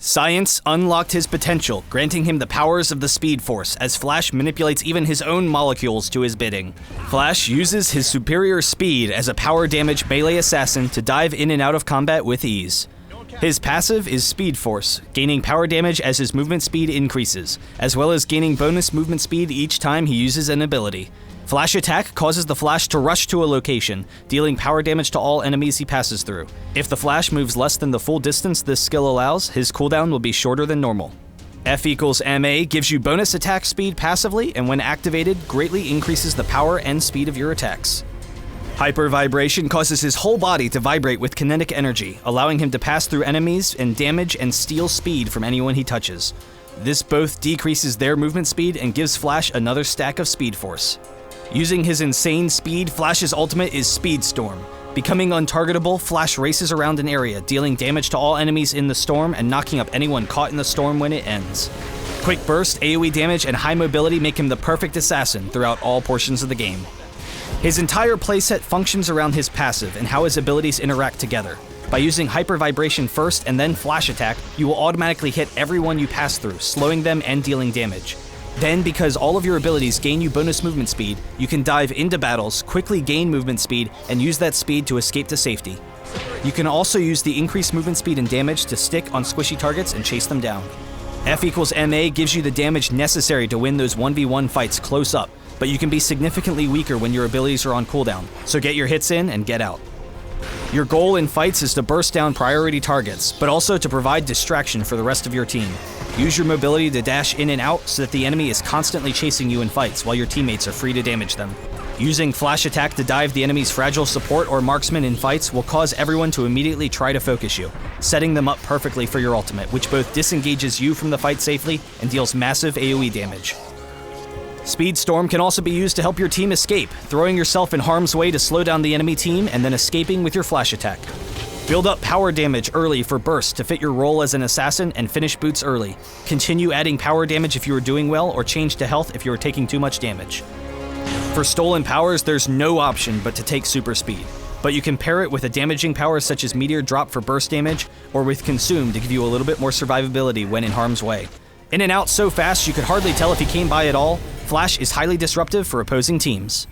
Science unlocked his potential, granting him the powers of the Speed Force, as Flash manipulates even his own molecules to his bidding. Flash uses his superior speed as a power damage melee assassin to dive in and out of combat with ease. His passive is Speed Force, gaining power damage as his movement speed increases, as well as gaining bonus movement speed each time he uses an ability. Flash Attack causes the Flash to rush to a location, dealing power damage to all enemies he passes through. If the Flash moves less than the full distance this skill allows, his cooldown will be shorter than normal. F equals MA gives you bonus attack speed passively, and when activated, greatly increases the power and speed of your attacks. Hyper Vibration causes his whole body to vibrate with kinetic energy, allowing him to pass through enemies and damage and steal speed from anyone he touches. This both decreases their movement speed and gives Flash another stack of Speed Force. Using his insane speed, Flash's ultimate is Speed Storm. Becoming untargetable, Flash races around an area, dealing damage to all enemies in the storm and knocking up anyone caught in the storm when it ends. Quick burst, AoE damage, and high mobility make him the perfect assassin throughout all portions of the game. His entire playset functions around his passive and how his abilities interact together. By using Hyper Vibration first and then Flash Attack, you will automatically hit everyone you pass through, slowing them and dealing damage. Then, because all of your abilities gain you bonus movement speed, you can dive into battles, quickly gain movement speed, and use that speed to escape to safety. You can also use the increased movement speed and damage to stick on squishy targets and chase them down. F equals MA gives you the damage necessary to win those 1v1 fights close up, but you can be significantly weaker when your abilities are on cooldown, so get your hits in and get out. Your goal in fights is to burst down priority targets, but also to provide distraction for the rest of your team. Use your mobility to dash in and out so that the enemy is constantly chasing you in fights while your teammates are free to damage them. Using Flash Attack to dive the enemy's fragile support or marksman in fights will cause everyone to immediately try to focus you, setting them up perfectly for your ultimate, which both disengages you from the fight safely and deals massive AoE damage. Speed Storm can also be used to help your team escape, throwing yourself in harm's way to slow down the enemy team and then escaping with your Flash Attack. Build up power damage early for burst to fit your role as an assassin and finish boots early. Continue adding power damage if you are doing well, or change to health if you are taking too much damage. For stolen powers, there's no option but to take super speed, but you can pair it with a damaging power such as Meteor Drop for burst damage, or with Consume to give you a little bit more survivability when in harm's way. In and out so fast you could hardly tell if he came by at all, Flash is highly disruptive for opposing teams.